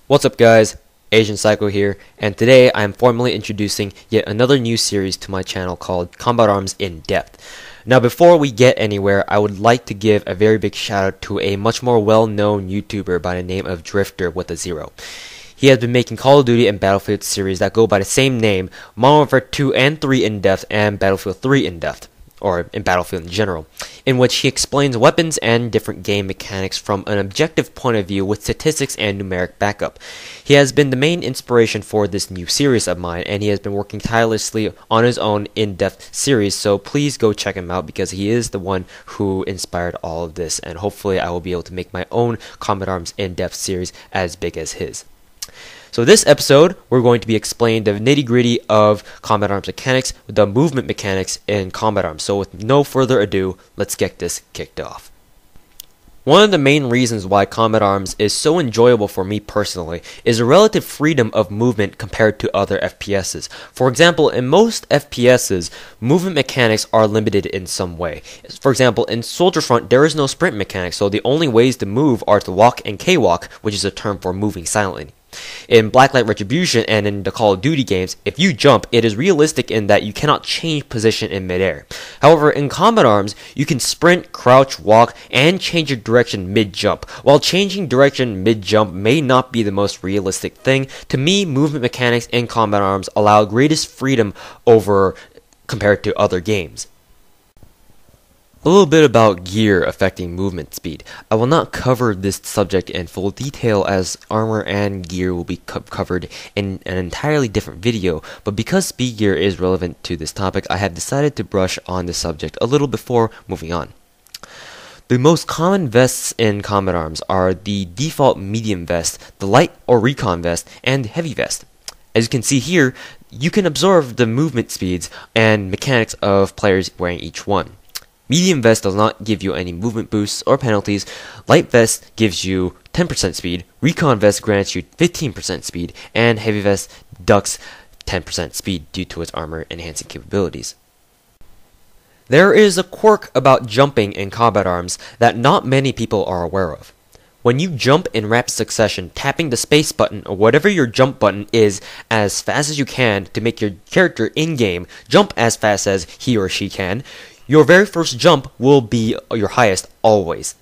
What's up guys, Asian Psycho here, and today I am formally introducing yet another new series to my channel called Combat Arms in Depth. Now before we get anywhere, I would like to give a very big shout out to a much more well-known YouTuber by the name of Drifter with a zero. He has been making Call of Duty and Battlefield series that go by the same name, Modern Warfare 2 and 3 in depth and Battlefield 3 in depth, or in Battlefield in general, in which he explains weapons and different game mechanics from an objective point of view with statistics and numeric backup. He has been the main inspiration for this new series of mine, and he has been working tirelessly on his own in-depth series, so please go check him out because he is the one who inspired all of this, and hopefully I will be able to make my own Combat Arms in-depth series as big as his. So this episode, we're going to be explaining the nitty-gritty of Combat Arms mechanics, the movement mechanics in Combat Arms. So with no further ado, let's get this kicked off. One of the main reasons why Combat Arms is so enjoyable for me personally is the relative freedom of movement compared to other FPSs. For example, in most FPSs, movement mechanics are limited in some way. For example, in Soldier Front, there is no sprint mechanics, so the only ways to move are to walk and K-walk, which is a term for moving silently. In Blacklight Retribution and in the Call of Duty games, if you jump, it is realistic in that you cannot change position in midair. However, in Combat Arms, you can sprint, crouch, walk, and change your direction mid-jump. While changing direction mid-jump may not be the most realistic thing, to me, movement mechanics in Combat Arms allow greatest freedom over compared to other games. A little bit about gear affecting movement speed. I will not cover this subject in full detail as armor and gear will be covered in an entirely different video, but because speed gear is relevant to this topic, I have decided to brush on the subject a little before moving on. The most common vests in Combat Arms are the default medium vest, the light or recon vest, and heavy vest. As you can see here, you can observe the movement speeds and mechanics of players wearing each one. Medium vest does not give you any movement boosts or penalties, light vest gives you 10% speed, recon vest grants you 15% speed, and heavy vest ducks 10% speed due to its armor enhancing capabilities. There is a quirk about jumping in Combat Arms that not many people are aware of. When you jump in rapid succession, tapping the space button or whatever your jump button is as fast as you can to make your character in-game jump as fast as he or she can, your very first jump will be your highest always.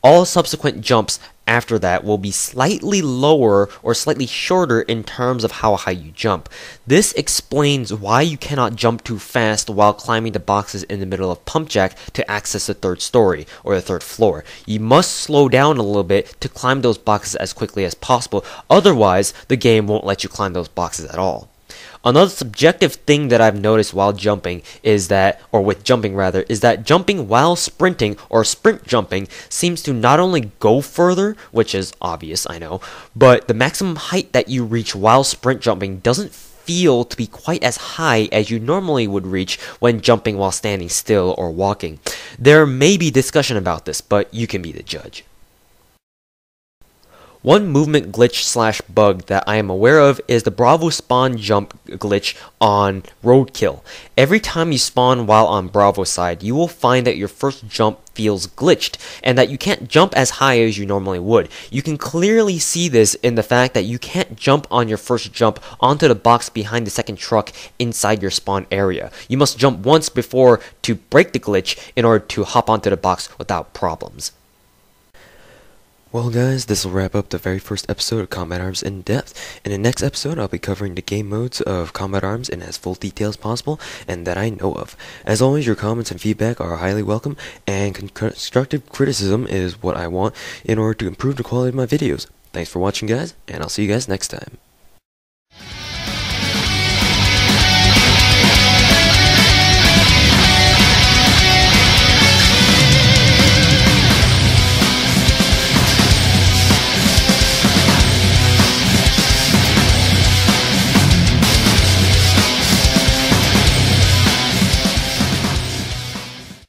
All subsequent jumps after that will be slightly lower or slightly shorter in terms of how high you jump. This explains why you cannot jump too fast while climbing the boxes in the middle of Pump Jack to access the third story or the third floor. You must slow down a little bit to climb those boxes as quickly as possible, otherwise the game won't let you climb those boxes at all. Another subjective thing that I've noticed while jumping is that, or with jumping rather, is that jumping while sprinting or sprint jumping seems to not only go further, which is obvious, I know, but the maximum height that you reach while sprint jumping doesn't feel to be quite as high as you normally would reach when jumping while standing still or walking. There may be discussion about this, but you can be the judge. One movement glitch / bug that I am aware of is the Bravo spawn jump glitch on Roadkill. Every time you spawn while on Bravo side, you will find that your first jump feels glitched and that you can't jump as high as you normally would. You can clearly see this in the fact that you can't jump on your first jump onto the box behind the second truck inside your spawn area. You must jump once before to break the glitch in order to hop onto the box without problems. Well guys, this will wrap up the very first episode of Combat Arms in Depth. In the next episode, I'll be covering the game modes of Combat Arms in as full detail as possible and that I know of. As always, your comments and feedback are highly welcome, and constructive criticism is what I want in order to improve the quality of my videos. Thanks for watching guys, and I'll see you guys next time.